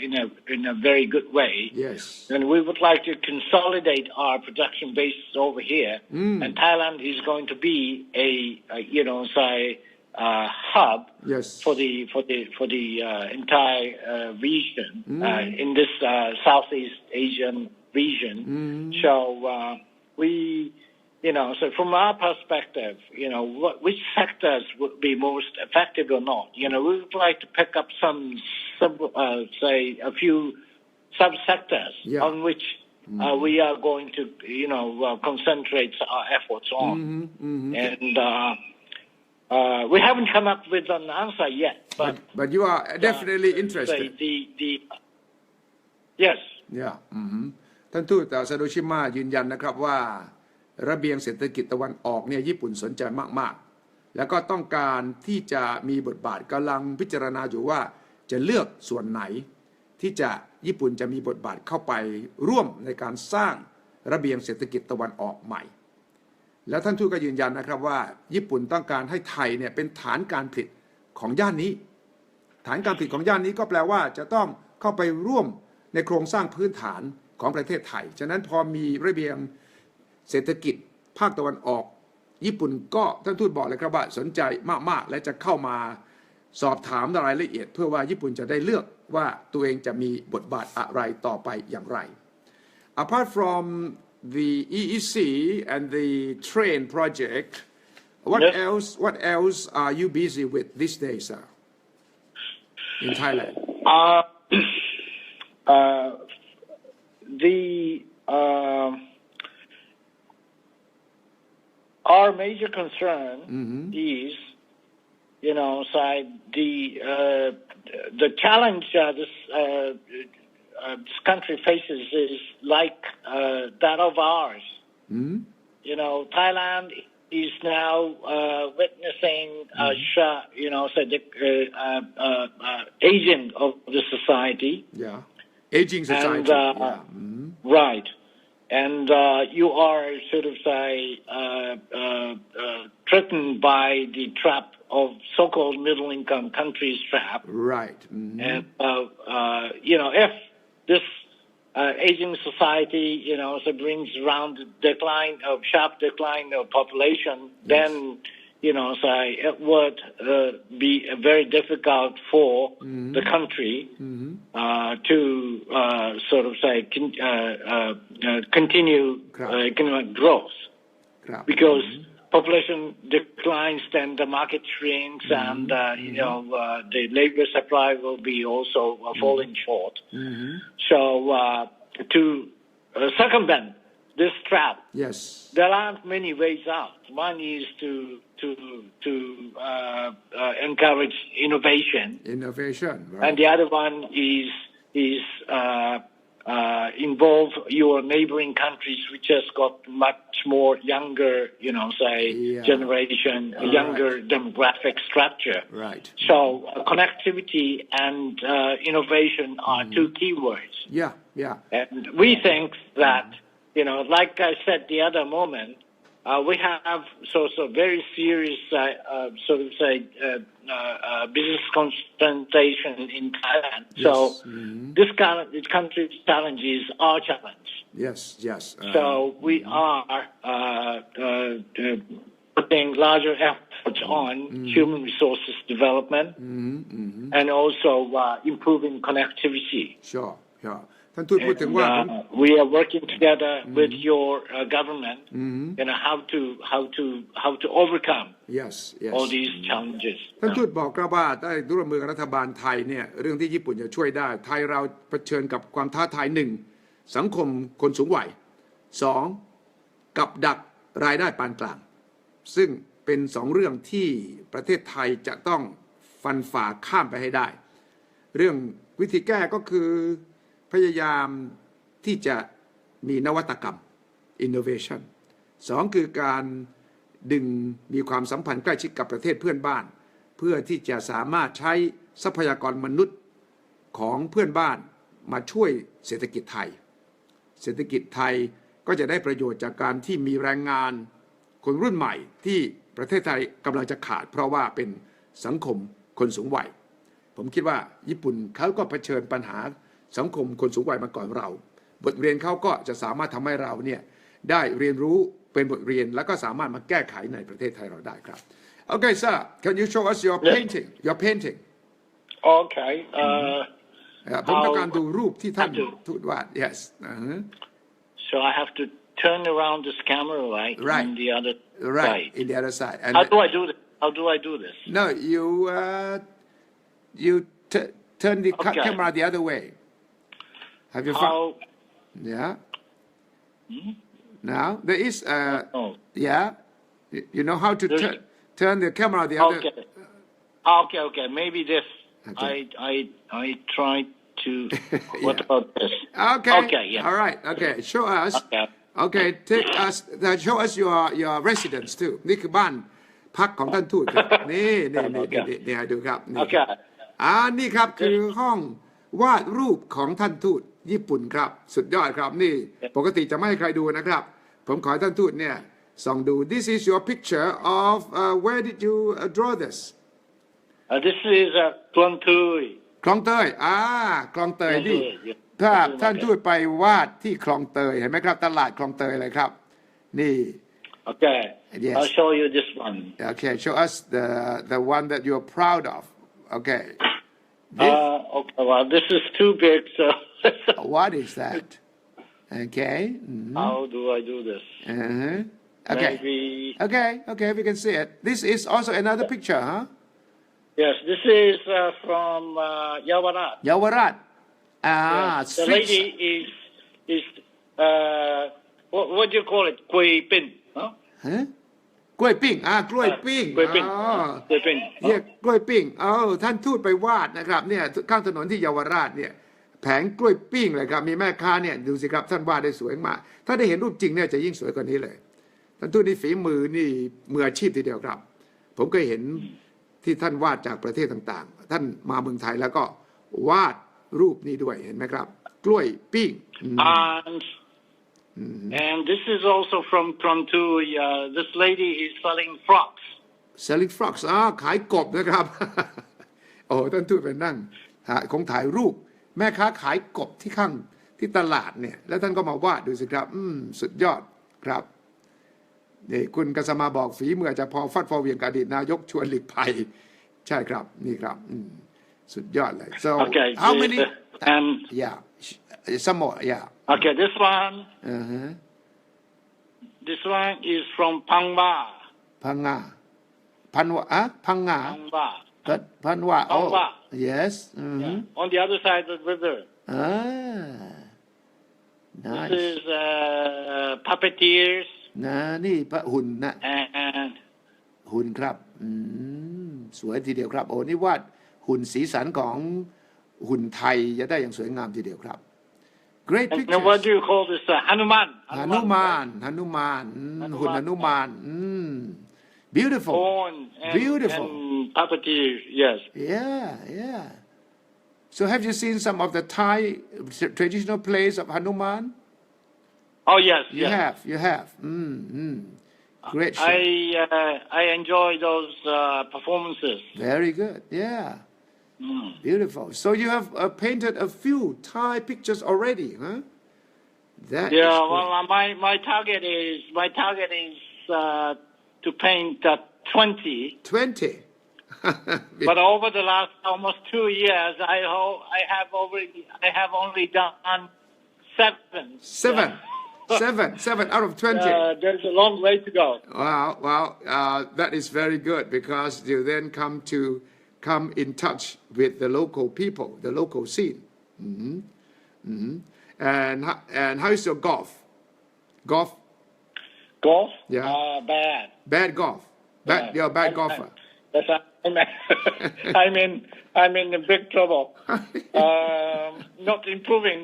in a very good way. Yes. And we would like to consolidate our production bases over here, and Thailand is going to be a hub for the entire region in this Southeast Asian region. So so from our perspective, which sectors would be most effective or not? We would like to pick up a few subsectors on which we are going to, concentrate our efforts on. And we haven't come up with an answer yet. But you are definitely interested. Yes. Yeah. ท่านทูตซาโดชิมะยืนยันนะครับว่าระเบียงเศรษฐกิจตะวันออกเนี่ยญี่ปุ่นสนใจมากๆแล้วก็ต้องการที่จะมีบทบาทกำลังพิจารณาอยู่ว่าจะเลือกส่วนไหนที่จะญี่ปุ่นจะมีบทบาทเข้าไปร่วมในการสร้างระเบียงเศรษฐกิจตะวันออกใหม่แล้วท่านทูตก็ยืนยันนะครับว่าญี่ปุ่นต้องการให้ไทยเนี่ยเป็นฐานการผลิตของย่านนี้ฐานการผลิตของย่านนี้ก็แปลว่าจะต้องเข้าไปร่วมในโครงสร้างพื้นฐานของประเทศไทยฉะนั้นพอมีระเบียงเศรษฐกิจภาคตะวันออกญี่ปุ่นก็ท่านทูตบอกเลยครับว่าสนใจมากๆและจะเข้ามาสอบถามรายละเอียดเพื่อว่าญี่ปุ่นจะได้เลือกว่าตัวเองจะมีบทบาทอะไรต่อไปอย่างไร Apart from the EEC and the train project, what else are you busy with these days, sir, in Thailand? Our major concern is, the challenge this country faces is like that of ours. Thailand is now witnessing aging of the society. Yeah, aging society. And, right. And you are threatened by the trap of so-called middle-income countries trap. Right. And if this aging society, brings around sharp decline of population, then it would be very difficult for the country to continue economic growth, because population declines, then the market shrinks, and the labor supply will be also falling short. So to circumvent this trap, there aren't many ways out. One is to encourage innovation. Right. And the other one is involve your neighboring countries, which has got much more younger, generation, younger demographic structure. Right. So connectivity and innovation are two keywords. Yeah. And we think that, like I said the other moment, we have very serious, business concentration in Thailand. Yes. So this country's challenges are challenged. Yes. So we are putting larger efforts on human resources development and also improving connectivity. Sure. ท่านทูตพูดถึงว่า we are working together with your government how to overcome all these challenges. ท่านทูตบอกครับว่าได้ร่วมมือกับรัฐบาลไทยเนี่ยเรื่องที่ญี่ปุ่นจะช่วยได้ไทยเราเผชิญกับความท้าทาย1สังคมคนสูงวัย2กับดักรายได้ปานกลางซึ่งเป็น2เรื่องที่ประเทศไทยจะต้องฟันฝ่าข้ามไปให้ได้เรื่องวิธีแก้ก็คือพยายามที่จะมีนวัตกรรม innovation 2คือการดึงมีความสัมพันธ์ใกล้ชิดกับประเทศเพื่อนบ้านเพื่อที่จะสามารถใช้ทรัพยากรมนุษย์ของเพื่อนบ้านมาช่วยเศรษฐกิจไทยก็จะได้ประโยชน์จากการที่มีแรงงานคนรุ่นใหม่ที่ประเทศไทยกำลังจะขาดเพราะว่าเป็นสังคมคนสูงวัยผมคิดว่าญี่ปุ่นเขาก็เผชิญปัญหาสังคมคนสูงวัยมาก่อนเราบทเรียนเขาก็จะสามารถทำให้เราเนี่ยได้เรียนรู้เป็นบทเรียนแล้วก็สามารถมาแก้ไขในประเทศไทยเราได้ครับ Okay sir can you show us your painting Okay ผมต้องการดูรูปที่ท่านทูตวาด Yes So I have to turn around this camera right on the other side in the other side and How do I do this No you turn the camera the other way Have you found? Yeah. Now there is you know how to turn the camera the other. Okay. Maybe this. I tried to. What about this? Okay. Yeah. All right. Okay. Show us. Okay. Show us your residence too. นี่คือบ้านพักของท่านทูตครับนี่ให้ดูครับนี่นี่ครับคือห้องวาดรูปของท่านทูตญี่ปุ่นครับสุดยอดครับนี่ปกติจะไม่ให้ใครดูนะครับผมขอให้ท่านทูตเนี่ยส่องดู This is your picture of where did you draw this This is คลองเตยคลองเตยนี่ถ้าท่านทูตไปวาดที่คลองเตยเห็นไหมครับตลาดคลองเตยเลยครับนี่ Okay I'll show you this one Okay show us the one that you're proud of Okay Okay well this is too big so What is that? Okay. How do I do this? Okay. Maybe... Okay, we can see it. This is also another picture, huh? Yes, this is from Yawarat. Yes. The lady is what do you call it? Gui Bin, huh? กล้วยปิ้งกล้วยปิ้งกล้วยปิ้งท่านทูตไปวาดนะครับเนี่ยข้างถนนที่เยาวราชเนี่ยแผงกล้วยปิ้งเลยครับมีแม่ค้าเนี่ยดูสิครับท่านวาดได้สวยมากถ้าได้เห็นรูปจริงเนี่ยจะยิ่งสวยกว่านี้เลยท่านทูตนี่ฝีมือนี่มืออาชีพทีเดียวครับผมเคยเห็นที่ท่านวาดจากประเทศต่างๆท่านมาเมืองไทยแล้วก็วาดรูปนี้ด้วยเห็นไหมครับกล้วยปิ้งAnd this is also from this lady is selling frogs ขายกบนะครับโอ้ท่านทูตไปนั่งคงถ่ายรูปแม่ค้าขายกบที่ตลาดเนี่ยแล้วท่านก็มาวาดดูสิครับสุดยอดครับนี่คุณกษมาบอกฝีมือจะพอฟัดฟอเวียงกับอดีตนายกชวนหลีกภัยใช่ครับนี่ครับสุดยอดเลย so how many yeah some more yeah okay this one this one is from Phangwa oh yes on the other side of the river nice this is puppeteers นี่พระหุ่นนะหุ่นครับสวยทีเดียวครับโอ้นี่วาดหุ่นสีสันของหุ่นไทยจะได้อย่างสวยงามทีเดียวครับ Great And pictures. what do you call this? Hanuman. Hanuman. Right? Hanuman. Hun Hanuman. Hanuman. Beautiful. Corn and, Beautiful. and puppeteer, yes. Yeah. So have you seen some of the Thai traditional plays of Hanuman? Oh, yes, You yes. have. Great show. I enjoy those performances. Very good. Yeah. Beautiful. So you have painted a few Thai pictures already, huh? That is Yeah, great. well, my target is to paint 20. 20. But over the last almost 2 years, I have only done 7. 7 out of 20. There's a long way to go. Wow, that is very good because you then come in touch with the local people, the local scene. And how is your golf? Golf? Yeah. Bad Golf. You're a bad golfer. I'm in big trouble. Not improving,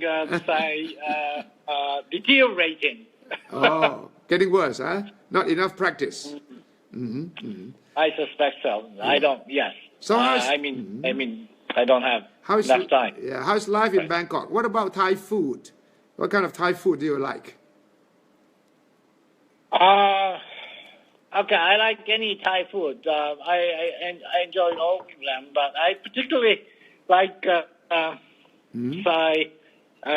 deteriorating. Oh, getting worse, huh? Not enough practice. I suspect so. I don't. Yes. So I don't have enough time. Yeah. How's life in Bangkok? What about Thai food? What kind of Thai food do you like? Okay, I like any Thai food. I enjoy all of them, but I particularly like Thai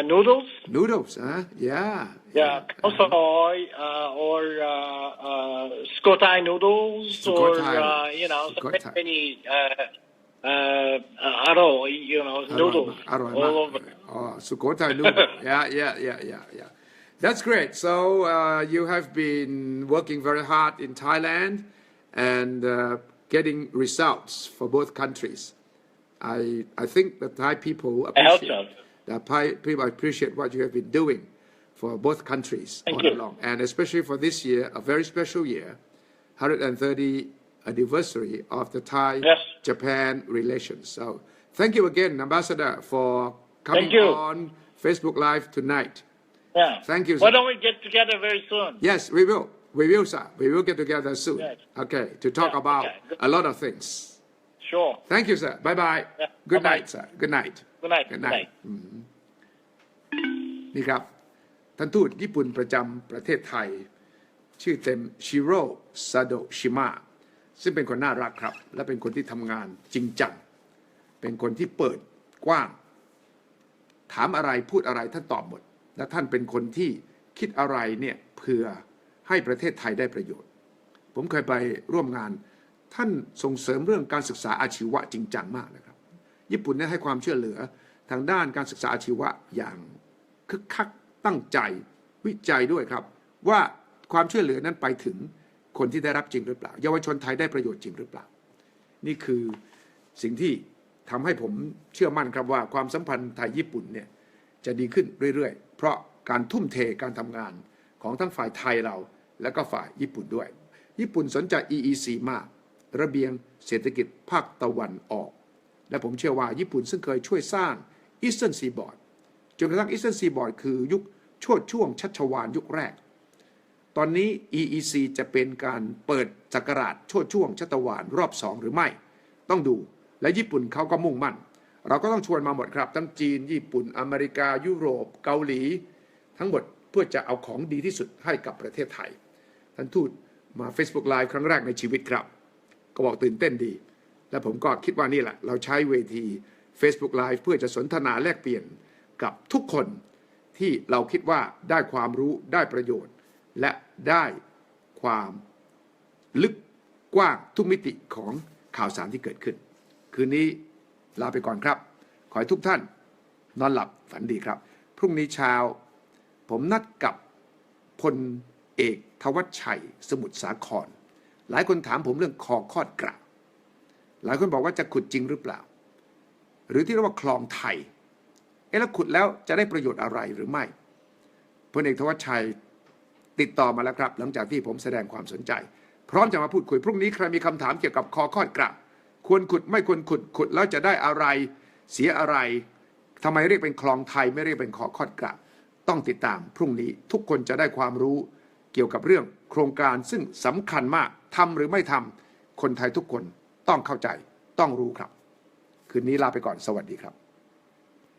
noodles. Noodles, huh? Yeah. Khao soi, or Suthichai noodles, Suthichai. or Suthichai. many arrow, noodles all over. Oh, Suthichai noodle. Yeah. That's great. So you have been working very hard in Thailand and getting results for both countries. I think the Thai people appreciate what you have been doing for both countries all along, and especially for this year, a very special year, 130 anniversary of the Thai-Japan relations. So thank you again, Ambassador, for coming on Facebook Live tonight. Yeah. Thank you, sir. Why don't we get together very soon? Yes, we will. We will, sir. We will get together soon. Yes. Okay, to talk about a lot of things. Sure. Thank you, sir. Bye-bye. Yeah. Good Bye-bye. night, sir. Good night. Good night. Good night. นี่ครับ ท่านทูตญี่ปุ่นประจำประเทศไทย ชื่อเต็มชิโร่ซาโดชิมะซึ่งเป็นคนน่ารักครับ และเป็นคนที่ทำงานจริงจัง เป็นคนที่เปิดกว้าง ถามอะไรพูดอะไรท่านตอบหมด และท่านเป็นคนที่คิดอะไรเนี่ยเพื่อให้ประเทศไทยได้ประโยชน์ ผมเคยไปร่วมงานท่านส่งเสริมเรื่องการศึกษาอาชีวะจริงจังมากนะครับญี่ปุ่นเนี่ยให้ความช่วยเหลือทางด้านการศึกษาอาชีวะอย่างคึกคักตั้งใจวิจัยด้วยครับว่าความช่วยเหลือนั้นไปถึงคนที่ได้รับจริงหรือเปล่าเยาวชนไทยได้ประโยชน์จริงหรือเปล่านี่คือสิ่งที่ทำให้ผมเชื่อมั่นครับว่าความสัมพันธ์ไทยญี่ปุ่นเนี่ยจะดีขึ้นเรื่อยๆเพราะการทุ่มเทการทำงานของทั้งฝ่ายไทยเราและก็ฝ่ายญี่ปุ่นด้วยญี่ปุ่นสนใจ EEC มากระเบียงเศรษฐกิจภาคตะวันออกและผมเชื่อว่าญี่ปุ่นซึ่งเคยช่วยสร้าง Eastern Seaboard จนกระทั่ง Eastern Seaboard คือยุคโชติช่วงชัชวาลยุคแรกตอนนี้ EEC จะเป็นการเปิดศักราชโชติช่วงชัชวาลรอบ2หรือไม่ต้องดูและญี่ปุ่นเขาก็มุ่งมั่นเราก็ต้องชวนมาหมดครับทั้งจีนญี่ปุ่นอเมริกายุโรปเกาหลีทั้งหมดเพื่อจะเอาของดีที่สุดให้กับประเทศไทยท่านทูตมา Facebook Live ครั้งแรกในชีวิตครับก็บอกตื่นเต้นดีและผมก็คิดว่านี่แหละเราใช้เวที Facebook Live เพื่อจะสนทนาแลกเปลี่ยนกับทุกคนที่เราคิดว่าได้ความรู้ได้ประโยชน์และได้ความลึกกว้างทุกมิติของข่าวสารที่เกิดขึ้นคืนนี้ลาไปก่อนครับขอให้ทุกท่านนอนหลับฝันดีครับพรุ่งนี้เช้าผมนัดกับพลเอกทวัชชัยสมุทรสาครหลายคนถามผมเรื่องคอคอดกระหลายคนบอกว่าจะขุดจริงหรือเปล่าหรือที่เรียกว่าคลองไทยแล้วขุดแล้วจะได้ประโยชน์อะไรหรือไม่พลเอกทวัชชัยติดต่อมาแล้วครับหลังจากที่ผมแสดงความสนใจพร้อมจะมาพูดคุยพรุ่งนี้ใครมีคำถามเกี่ยวกับคอคอดกระควรขุดไม่ควรขุดแล้วจะได้อะไรเสียอะไรทำไมเรียกเป็นคลองไทยไม่เรียกเป็นคอคอดกระ ต้องติดตามพรุ่งนี้ทุกคนจะได้ความรู้เกี่ยวกับเรื่องโครงการซึ่งสำคัญมากทำหรือไม่ทำคนไทยทุกคนต้องเข้าใจต้องรู้ครับคืนนี้ลาไปก่อนสวัสดีครับ